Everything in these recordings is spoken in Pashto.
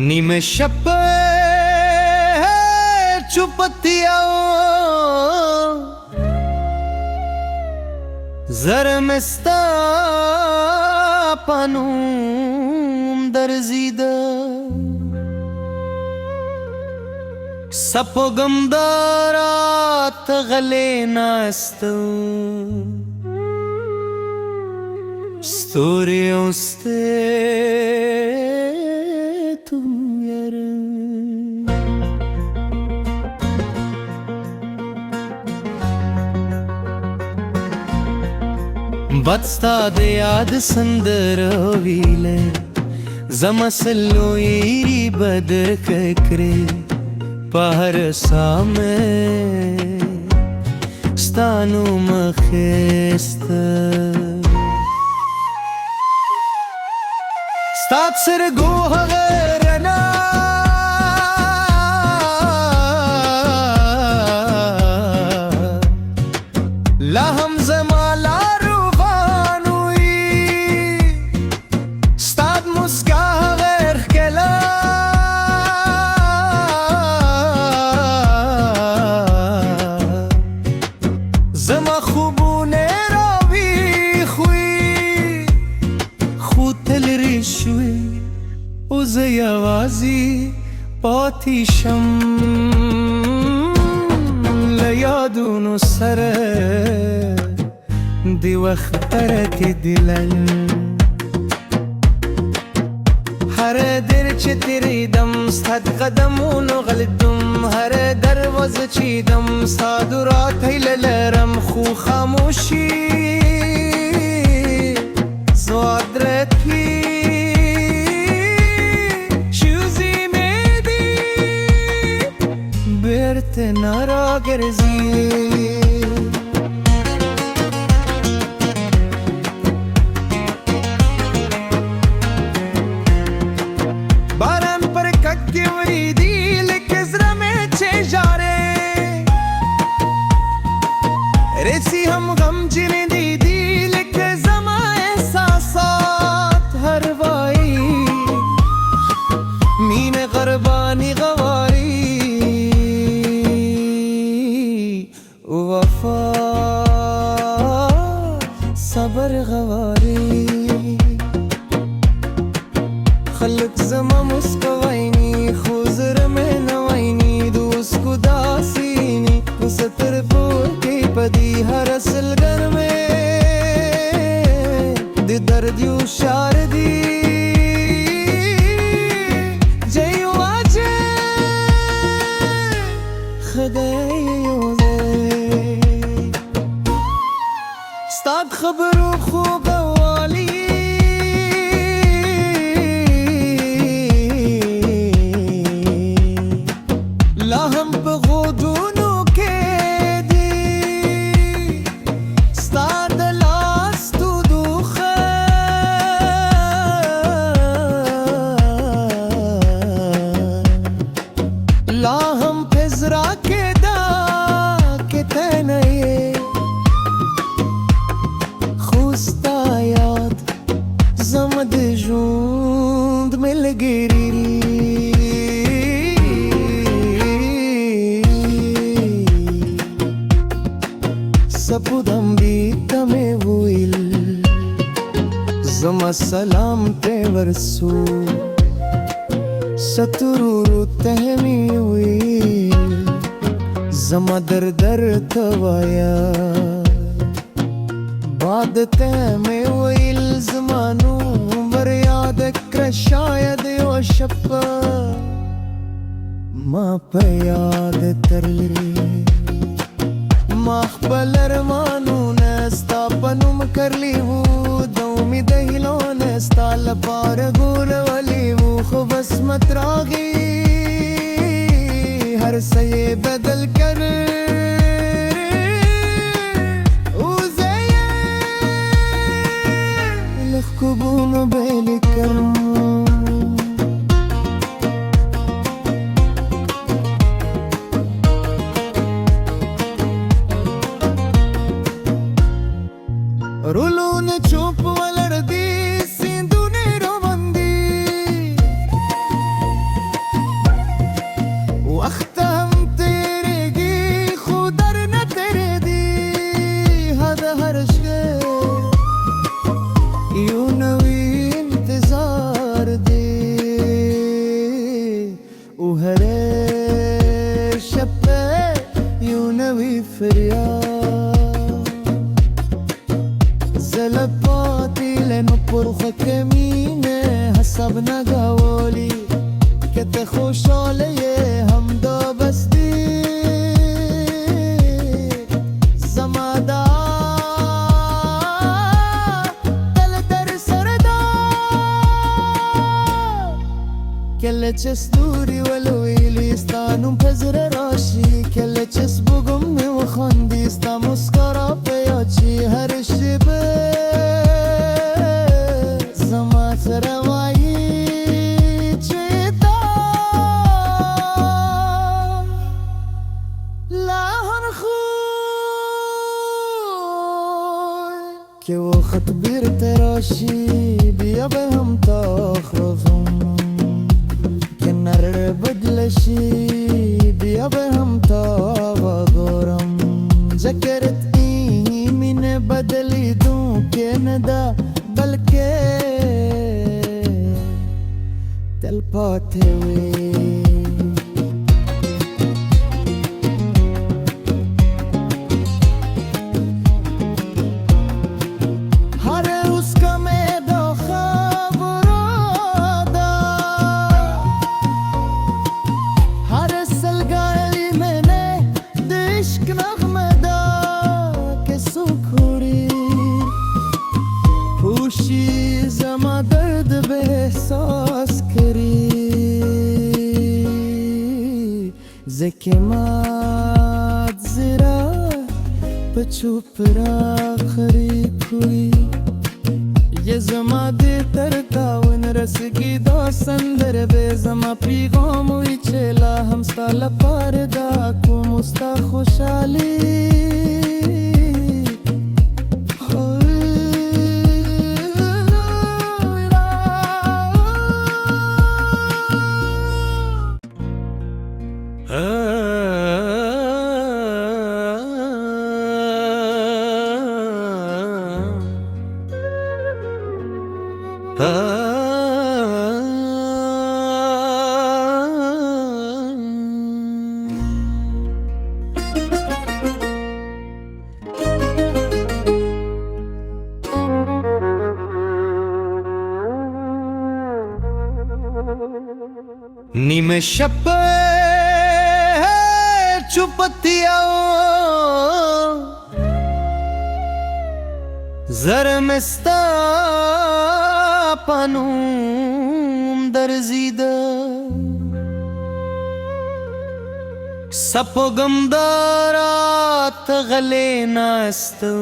निमेष चुपतिया zarmesta panum darzida sapogamdarat galenastu storiuste tum yar Batsta de yad sandaravile Zamasallo iri badr kakre Pahar same Stanu makhesta Stat sir goharana Laham zamala زما خوبونه راوی خوی خوتل ریشوی او زیوازی پاتیشم لیادونو سره دی وخترک دلن هر در چه تریدم ستاد قدمونو غلطم هر دروازه چیدم صادرات هیللرم خو خاموشی زوادرتی چوزی میدی برت نارا گرزی रेसी हम गम जिने दी दिल के ज़मा एहसासात हरवाई मीन गरबानी गवारी वफा सबर गवारी खलक ज़मा मुस्कवाइनी खुजर में नवाइनी दोस्त को दासीनी सतर पदी हर असल घर में दि दर्द यू शारदी जयू आजे खदायो दे स्ताद खबरू खूब वाली लाहम पे गोदून लाहम फिजरा के दा के तनये खुस्ता याद जमद जूंद मिल गिरी सपुदम बीतमे वुइल जमा सलाम ते वरसू सतुरू तहमी हुई जमा दर दर तवाया बाद तहमे हुई जमानू बर याद कर शायद यो शप माँ पे याद तरली माँ पलर मानू नस्ता पनुम कर ली वो दौमी दहिलो नस्ता लपार गुर वाली वो बस मत रागी سي بدل كر وزي لخكبون بالي كرم رولون چوب ولردی سیندونی رو بندی وقت هم تیرگی خودر نتردی هذا هرشگه یو نوی انتظار دی و هر شبه یو نوی فریاد زلباتي لنو برخك مينه حسب نگاولی که ته خوشاله هم دا بستی زمادا دل در سردا کل چس دوری ولویلی استانم پزر راشی کل چس بگم و خاندی استا مسکرا پیاچی هر شبه زمات روایی چیتا لحن خوی که وقت بیر تراشی بیا به هم تاخرفم که نر بدلشی بیا به هم تاغارم ذکرت ایمین بدلی دوں که ندا بلکه دل پاتے ہوئے ہر اس کا میں دو خبرادا ہر سلگائی میں نے دشک نغمدا کہ سکھوری پوشی زما درد به احساس کری زکمات زرا پچوپ را خری کوئی یہ زما دے ترتاون رسگی دا سندر بے زما پیغام ہوئی چلا ہمستا لپاردا کو مستا خوشالی نیمه شب چوپتیا زرمستا پانوم درزیده سپو گمدارات غلی ناستو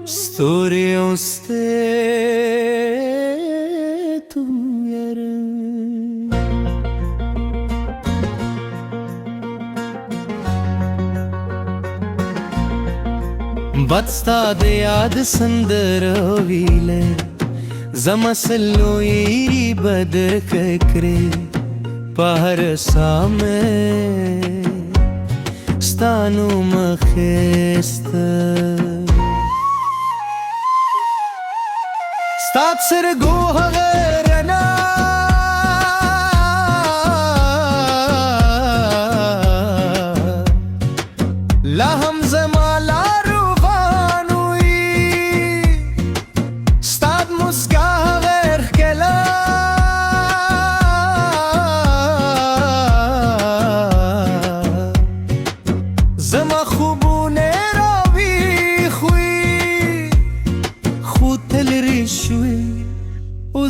ستوری اوسته بستا د یاد سندرویله زما سلویری بدر ککری پهر سامه ستانو مخست ستات سر گوه غیرنا لهم زما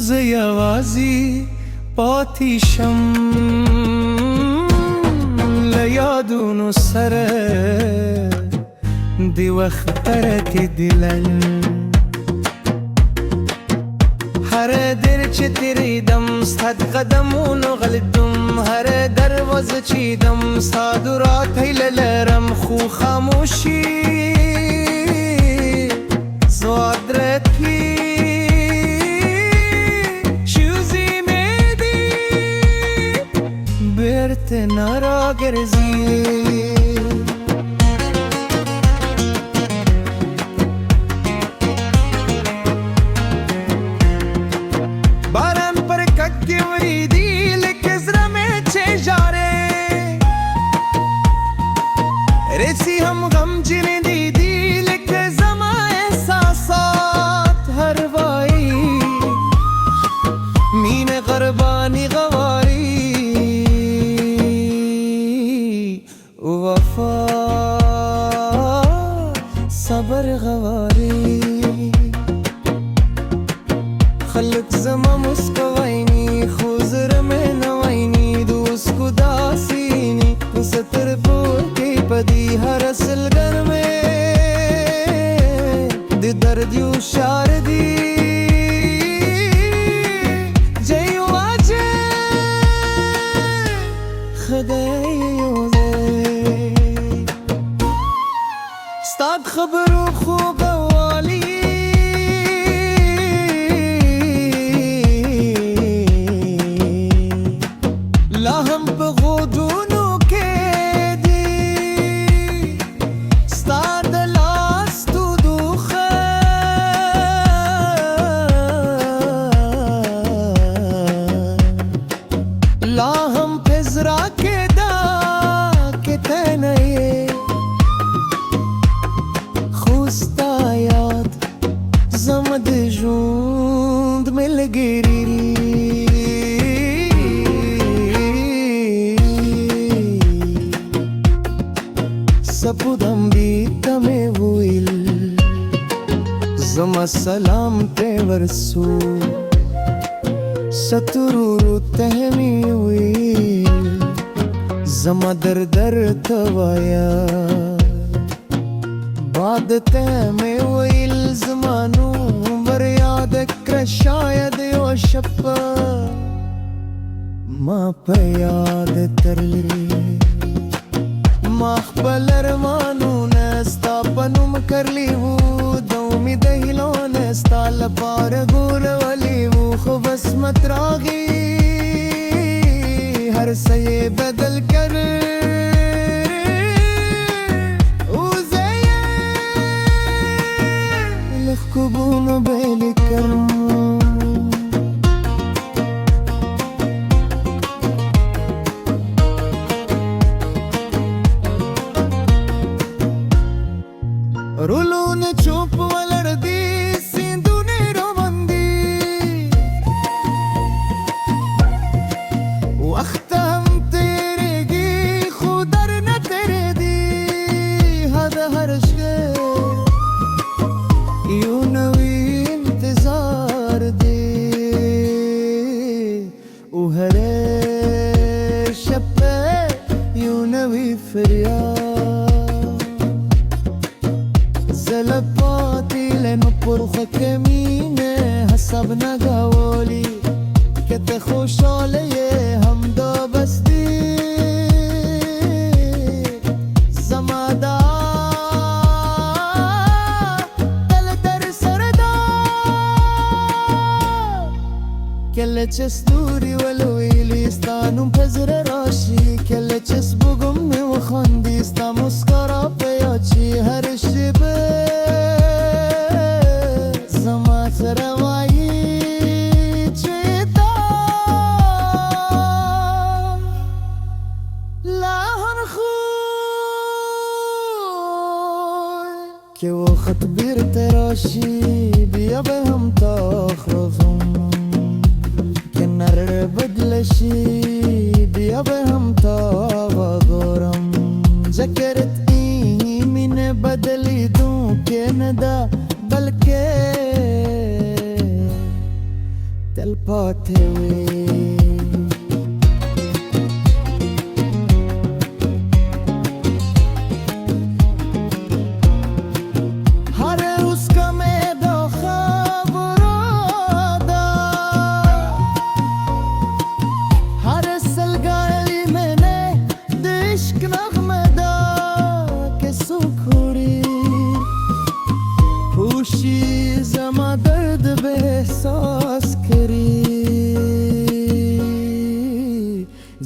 زیا پاتی شم لیادونو سره دی وخت ترکی دلن هر در چه تیریدم ستاد قدمونو غلطم هر دروازه چیدم صادرات هیللرم خو خاموشی زادرتی شوزی میدی برت نارا گرزی रेसी हम गम जिने दी दिल के ज़मा एहसासात हरवाई मीन ग़रबानी गवारी वफा सबर गवारी खलक ज़मा मुस्कवाइनी खुजर में नवाइनी दोस्त दासीनी सतर पदी हर असलगर में दि दर्दियों शारदी जयो आजे खगयो दे स्ताद खबरों खो गवाली ला हम पे गोदूनों لا هم پزرا के दा के तनये खुस्ता याद जमद जूंद मिल गिरी सपुदम बीतमे हुइल जमा सलाम ते वरसू सतुरुरु तहमी हुई जमा दर दर तवाया बाद तहमे हुई ज़मानू बर याद कर शायद यो शप्पा माँ पे याद तरली माँ पलर मानू नस्ता पनुम कर ली वो दौमी दहिलो नस्ता लपार गुल वाली वो बस मत रागी हर सये बदल कर उज़ये लखबून बेली कर रुलून चुप वलर दी सिंधु ने रोमंदी वक्त हम तेरे गी खुदर न तेरे दी हद हर्ष यूं नवी इंतजार दे उहरे शप्पे यूं नवी फरियाद زلباتي لأنه برخك مينة حسب نقاولي كتخوش عليه هم دا بس دي زمادا دل در سردا كل چستوري ولويلي استانو پزر راشي كل چس بگم وخاندي استا مسکرا پیاچی هر شبه روایی چیتا لاهن خوی که وقت بیر تراشی بیا به هم تاخرزم که نر بدلشی بیا به هم تاغارم ذکرت ایمین بدلی دوں که ندا بلکه تل پاتے ہوئے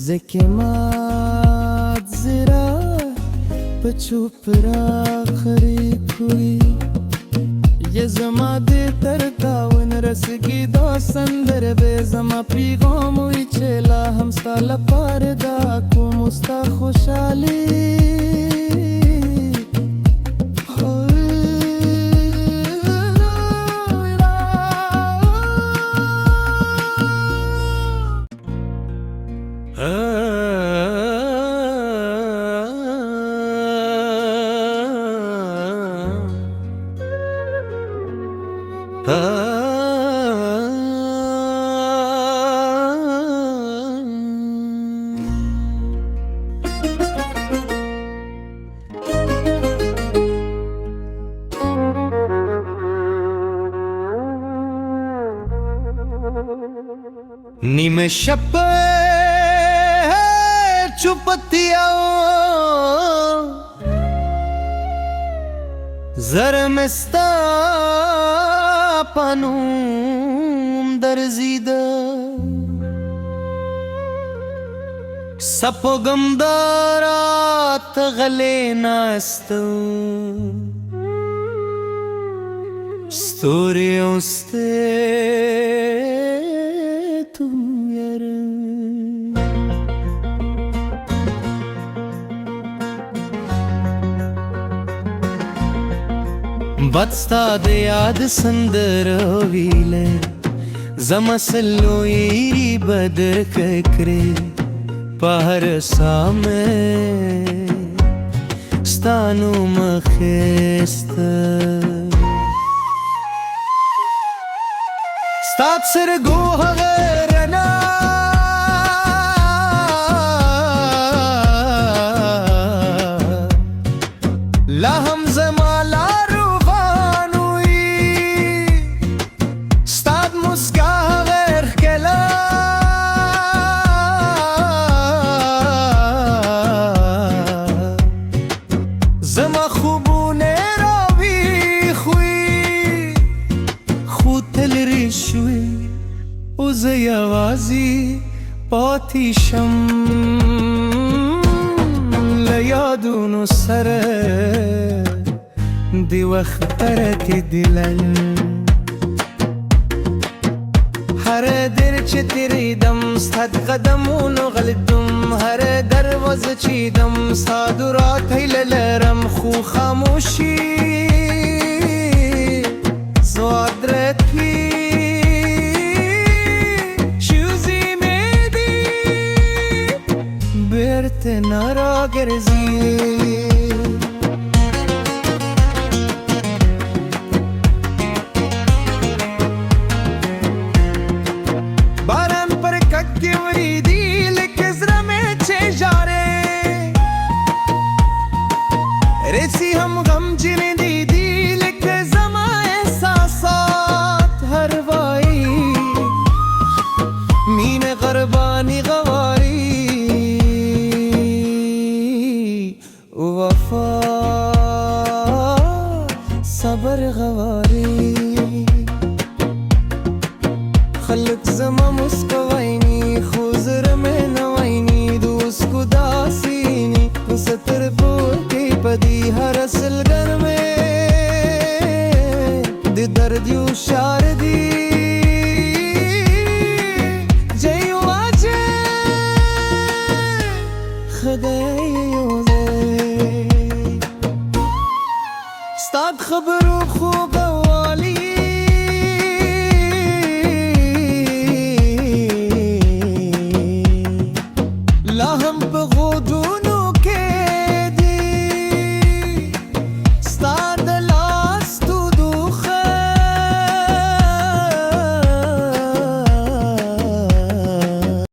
زکمات زرا پچوپ را خری کوی یه زما دې تر تاون رسګي دا سندر به زما پیغام وي چې لا هم ستا لپاره دا کوم ستا خوشحالي नीम शब चुपतिया زرمستا پنوم درزیده سپو گمدارات غلی ناستو ستوری اوسته تم یره بستا د یاد سندر ویله زما سلویری بدر ککره پهر سامه ستانو مخست ستات سرگو غیرنا لا هم زما زما خوبونه راوی خوی خوتل ریشوی او زه یوازی پاتی شم له یادونو سره د وخت رکې دلل هر در چې تیریدم ستا د قدمونو غلطم هر دروازه چیدم ستا دورات هیله لرم خو خاموشي زوادرت وي شوزي مې دي بیرته نه راګرځي रेसी हम गम जिने दी दिल के जमा एहसासात हर वाई मीन गरबानी गवाई